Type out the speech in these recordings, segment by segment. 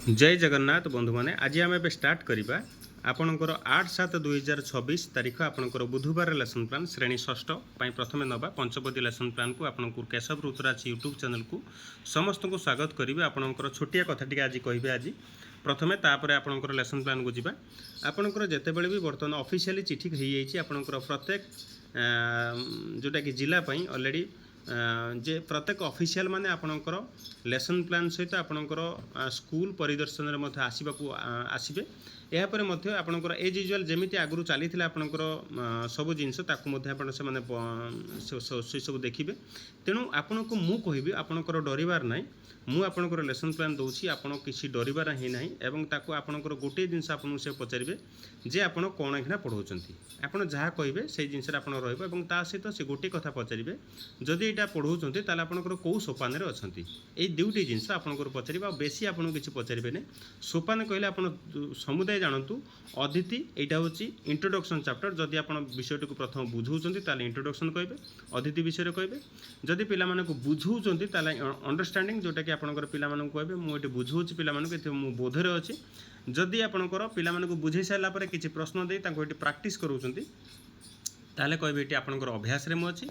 जय जगन्नाथ बंधु माने आज आम ए स्टार्ट करवा आपणकर 8/7/2026 तारीख आपणकर बुधवार लेसन प्लान श्रेणी षष्ठ प्रथम नवा पंचपदी लेसन प्लान को आपको केशव ऋतुराज यूट्यूब चैनल को समस्त को स्वागत करेंगे। आपणकर छोटिया कथा टी आज कहे आज प्रथमे तापर आपणकर लेसन प्लान को जीवा आपणकर जितेबले भी बर्तमान ऑफिशियली चिठी हो जाइए आपणकर प्रत्येक जोटा कि जिलापाई ऑलरेडी जे प्रत्येक ऑफिशियल माने आपणकर लेसन प्लान सहित आपणकर स्कूल परिदर्शन रे मध्य आसबे यापर मध्य आपणकर एज यूजुअल जमीती आगु चली आपणकर सब जिनस से सब देखिए। तेणु आपण को मु कहबी आपणकर डरिवार ना मु आपणकर लेसन प्लान दूसरी आपण किसी डरिवार ही ना एवं ताको आपणकर गोटे जिनस आपन से पचारे जे आपण कौन एखना पढ़ाऊँच आपड़ जहाँ कहे से जिनस ता सहित से गोटे कथा पचारे जदि यहाँ पढ़ाऊँच ताल आपणकर कौ सोपान अच्छा ये दुईटी जिनस आपणकर पचारे बेसी आपको किसी पचारे सोपान कहले आप समुदाय जानतु अदिति यहाँ हूँ इंट्रोडक्शन चैप्टर जदि आप विषय को प्रथम बुझाऊँ ताल इंट्रोडक्शन कहे अदिति विषय कहे जदि पिला बुझाऊँ ताल अंडरस्टैंडिंग जोटा कि आपंकर पिला कहे मुझे बुझाऊँ पिला बोधरे अच्छी जदि आपंकर पिला बुझे सारापर किसी प्रश्न दे प्राक्टिस कराऊँ ताले कहे ये आपंकर अभ्यास मुझे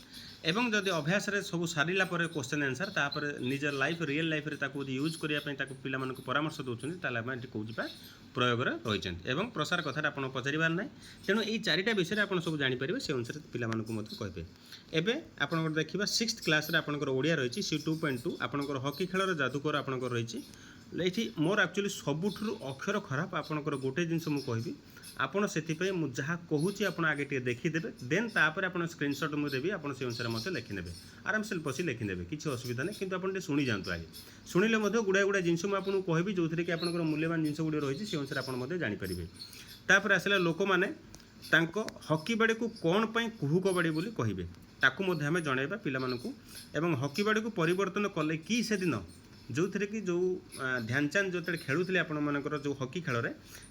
एवं जदि अभ्यास सब सारा क्वेश्चन आंसर तापर निजर लाइफ रियल लाइफ यूज करने पिला परामर्श दौरान ताले कौन प्रयोग रही एवं प्रसार कथा आप पचार ना तेणु ये चारिटा विषय आप सब जापर से अनुसार पिला कहे एवं आप देखा 6th क्लास आपंकर ओडिया रही सी 2.2 आपंकर हॉकी खेलर जादूकर आपंकर रही ये मोर एक्चुअली सबुठू अक्षर खराब आपंकर गोटे जिनस मुझे कहबी आपड़ से जहाँ कहूँ आप आगे टे देखीदे देन तापर आप स्क्रीनशॉट मुझे देवी आप से अनुसार मत लिखिने आराम से बस लिखिदे किसी असुविधा नहीं कितु आप शुणी जातु आगे शुणिले गुड़ाए गुड़ाए जिनस मुझे कहबी जो थी कि आप मूल्यवान जिनस गुड़ी रही से अनुसार आप जानीपारे तापर आसला लोक मैंने हॉकी बाड़ी को कौन पाई कुहू कबाड़ी बोली कहे ताकू आम जनइबा पिला हॉकी बाड़ी को परिवर्तन कले कि से दिन जो थे कि जो ध्यानचंद जो खेलुले आपर जो हॉकी खेल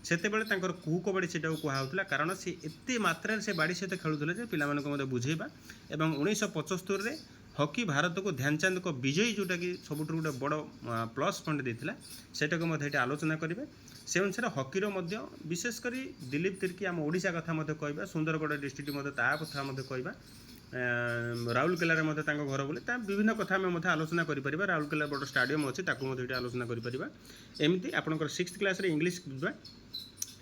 से कुहू कबाड़ी से कहला कारण सी एत मात्रा से बाड़ी सहित खेलुले पिला बुझेबा एवं 1975 हॉकी भारत को ध्यानचंद को विजयी जोटा कि सब गोटे बड़ प्लस पॉइंट देता सेटा आलोचना करेंगे से अनुसार हॉकीर विशेषकर दिलीप तिर्की आम ओडिशा कथा कहवा सुंदरगढ़ डिस्ट्रिक्ट कथा कहवा राउरकेला घर बोले विभिन्न कथा आम आलोचना कर राउरकेला बड़ स्टाडियम अच्छे आलोचना करमती आपंकर 6th क्लास इंग्लिश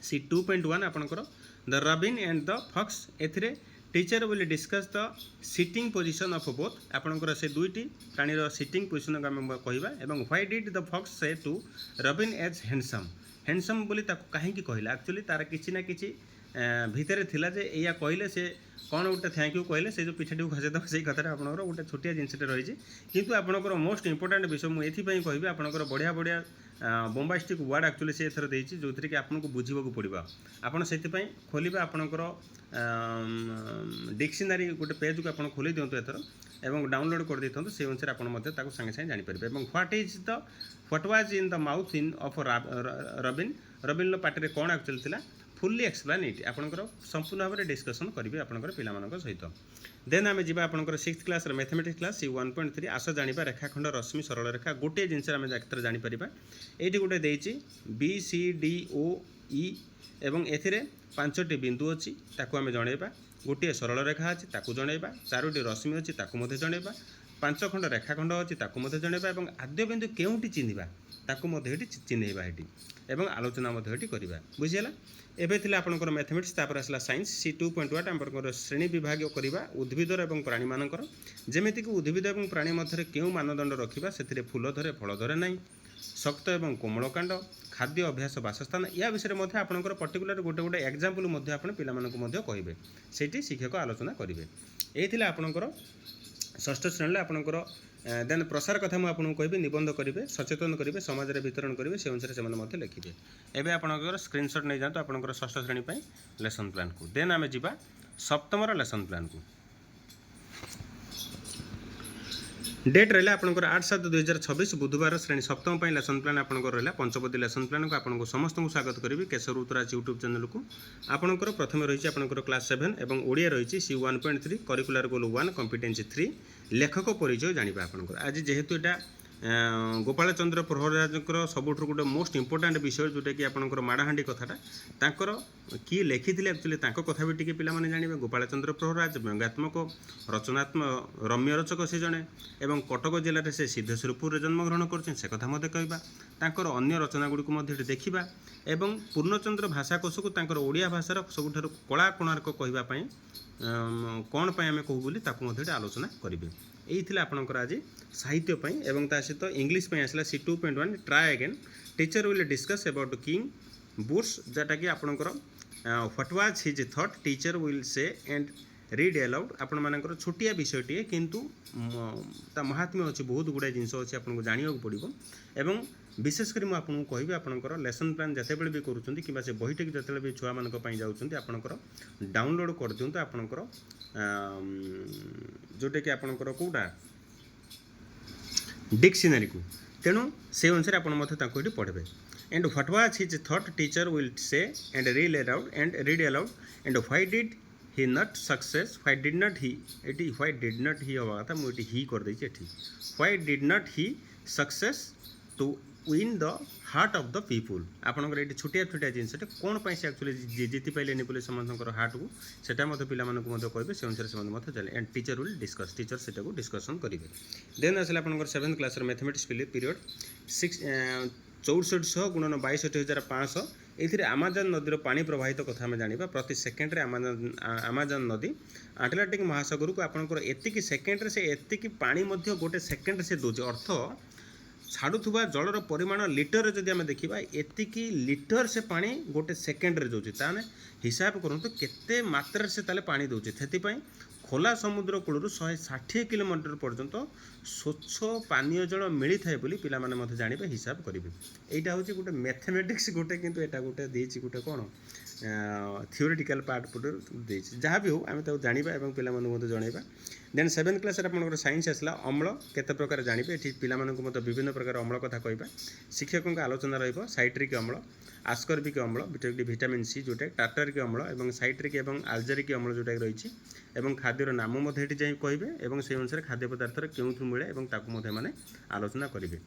सी 2.1 आपंकर the robin and the fox एथिरे teacher will discuss the sitting position of both आपंकर से दुईटी प्राणीर सिटिंग पोजिशन आम कहवा एवं why did the fox say to robin as handsome बोली कहीं कहला एक्चुअली तार किसी ना कि भितर थिला जे या कहले से कौन गोटे थैंक यू कहले से जो पिठाटी खसेद से कथा आप गोटे छोटिया जिनसटे रही किंतु आपंकर मोस्ट इंपोर्टाट विषय मुझे कहबी आपंकर बढ़िया बढ़िया बोम्बास्टिक वर्ड एक्चुअली से एथर देती जो थी कि आपको बुझा पड़ो आपड़ से खोल आपंकर डिक्शनरी गोटे पेज को आप खोली दिंतु एथर एवं डाउनलोड कर देते से अनुसार आप सागे सागे जानीपर what was in the mouth in of robin पार्टी कौन एक्चुअली थिला फुल्ली एक्सप्लेन इट आपंकर संपूर्ण भाव में डिस्कसन करेंगे आपंकर पिला सहित देन आम जी आपंकर 6th क्लास मैथमेटिक्स क्लास सी 1.3 आस जाना रेखाखंड रश्मि सरल रेखा गोटे जिनस आम जानीपर ये गोटे देती BCDOE एवं ए 5टी बिंदु अच्छी आम जनइबा गोटे सरल रेखा अच्छी ताकू जनइबा 4टी रश्मि अच्छी ताकू जनइबा 5 खंड रेखाखंड अच्छी ताकू जनइबा और आद्य बिंदु केउटी चिन्हवा ताकू चिन्हवा ये एवं आलोचना करवा बुझीगला एबे थिला आपनकर मैथमेटिक्स तापर आसला साइंस सी 2.1 आपनकर श्रेणी विभाग करवा उद्भिदर एवं प्राणी मानकर जेमिति कि उद्भिद एवं प्राणी मध्य केउ मानदंड रखिबा सेथिरे फूल धरे फल धरे नहीं शक्त एवं कोमल कांड खाद्य अभ्यास बासस्थान या विषय में आपनकर पर्टिकुलर गोटे गोटे एग्जांपल मध्ये आपण पिला मानकु मध्ये कहिबे सेठी शिक्षक आलोचना करिवे एई थिला आपनकर 6th श्रेणी आपनकर देन प्रसार कथा मुझे कहबी निबंध करेंगे सचेतन करेंगे समाज में वितरण करेंगे से अनुसार से लिखिए एवं आपंकर स्क्रीनशॉट नहीं जातु आपंकर 6th श्रेणी लेसन प्लान को देन आम जा 7th लेसन प्लान को डेट रहा आपंकर 8/7/2026 बुधवार श्रेणी 7th लेसन प्लान आपंकर रहा पंचपदी लेसन प्लान को आपको समस्त को स्वागत करी केशव ऋतुराज यूट्यूब चैनल को आपंकर प्रथम रही आपंकर क्लास 7 और ओडिया रही सी 1.3 करिकुलर गोल 1 कॉम्पिटेंसी 3 लेखक परिचय जाना आपंकर आज जेहेतु यहाँ गोपाल चंद्र प्रहराजकर सबुठ गोटे मोस्ट इंपोर्टाट विषय जोटा कि आपंकर माड़हांडी कथाटा तांकर किए लिखिथिले एक्चुअली तांको कथा भी टिके पिला माने जानिबे। गोपाल चंद्र प्रहराज व्यंग्यात्मक रचनात्मक रम्य रचक से जड़े एवं कटक जिले में से सिद्धेश्वरपुर जन्मग्रहण करछन से कथा मते कहबा। तांकर अन्य रचना गुडी को मते देखिबा एवं पूर्णचंद्र भाषाकोश को तांकर ओडिया भाषार सबुठारु कला कोणार्क कहबा पई कौन पाई आमे कहू बोली ताकू मते आलोचना करिवे। यही थिला आपनकर आज साहित्य पई एवं ता सहित इंग्लिश पई आसला C2.1 try again teacher will discuss about king bush जेटा कि आपनकर what was his thought teacher will say and read aloud आपण मानकर छोटिया विषयटी किंतु ता महात्म्य अच्छी बहुत गुड़ा जिनस अच्छी आपको जाना पड़ो एवं विशेषकर मुझे आपको कहबी आपंकर लेसन प्लान जिते भी करूँ कि से बहीटी जिते भी छुआ मान जाऊँच आपंकर डाउनलोड कर दिंतु आपंकर जोटा कि आपंकर कौटा डिक्शनरी को तेणु से अनुसार आप पढ़े and what was his thought teacher will say and read aloud and why did he not success why did not he एटी व्हाई डिड नॉट ही हवा कथा मुझे ही कर देछि एठी why did not he success to win the heart of the people आपनकर एटी छोटिया छोटिया जिनस कौन पाई से एक्चुअली जीति पाइलेनी बोले समस्त हार्ट को सेटा मते पिला मानक मते कहबे से अनुसार से मते चले and teacher will discuss teacher सेटा को डिस्कशन करिवे। देन आसला आपनकर 7th क्लास रे मैथमेटिक्स पीरियड 6400 गुणन 62500 ये आमाजन नदीर पानी प्रवाहित कथा आम जाना प्रति सेकेंड आमाजन नदी आटलांटिक महासागर को आपंकर एतिकी सेकेंड से एतिकी पानी गोटे सेकेंड से दूचे अर्थ छाड़ुवा जलर परिमाण लिटर जदि आम देखा एतिकी लिटर से पानी गोटे सेकेंड रे दूचे ताने हिसाब करूँ केते मात्रा से ताले पानी दूचे से खोला समुद्र कूल 160 किलोमीटर पर्यंत स्वच्छ पानीय जल मिली थाए बोली पिला माने मते जानिबे हिसाब करिवे। एटा होची गोटे मैथमेटिक्स गोटे किंतु एटा गोटे देछि गोटे कोन थियोरेटिकल पार्ट पुट देछि जहाँ भी हो आमे ताऊ जानिबा एवं पिला माने मते जणाइबा। देन 7th क्लास रे आपनकर साइंस आसला अम्ल केते प्रकार जानिबे एठी पिला मानकु मते विभिन्न प्रकार अम्ल कथा कहबा शिक्षकक आलोचना रहइबो साइट्रिक अम्ल आस्कर्बिक अम्ल विटामिन सी जोटा टार्टारिक अम्ल एवं साइट्रिक एवं आल्जेरिक अम्ल जोटा रही एवं खाद्यर नाम मध्य जाई कहबे एवं से अनुसार खाद्य पदार्थर केउथु मिले एवं ताकु मध्य माने आलोचना करिवे।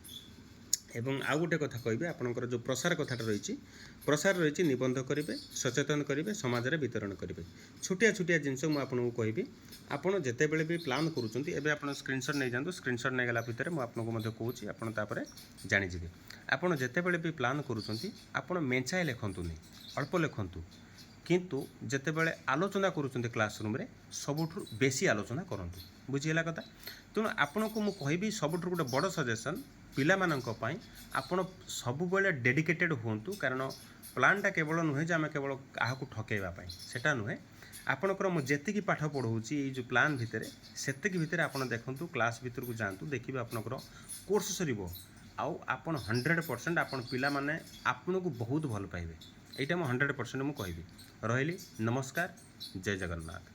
एवं आउ गोटे कथा कहबे आपनकर जो प्रसार कथाटा रही निबंध करेंगे सचेतन करेंगे समाज में वितरण करेंगे छोटिया छोटिया जिनस मुझे आपको कहबी आपड़ जिते बड़े भी प्लान करुँच एवं आप स्क्रीनशॉट नहीं जातु स्क्रीनशॉट नहीं गला भितर मुझे कहूँ आपड़ जानीजे आपड़ जिते बड़े भी प्लान करुँच आपड़ मेंचाए लिखंतुनि अल्प लिखंतु किंतु जिते बड़े आलोचना करुँच क्लासरूम रे सबुठु बेसी आलोचना करंतु बुझीगला कथा। तेणु आपन को मुझे कहबी सबुठु गोटे बड़ सजेसन पिला मानक पई आपण सब बेले डेडिकेटेड हुंतु कारण प्लानटा केवल नुहे जे आम केवल काहाकू ठकेबा पई सेटा नुहे आपणकर मु जेतिकी पाठ पढ़ाऊँगी ये जो प्लान भितर सेतिकी भितर आपण देखंतु क्लास भीतर को जातु देखिए आपणकर कोर्स सरीबो आउ आपण 100% आपण पिला माने आपन को बहुत भल पाइबे। एटा मु 100% मु कहबी। रहिली नमस्कार जय जगन्नाथ।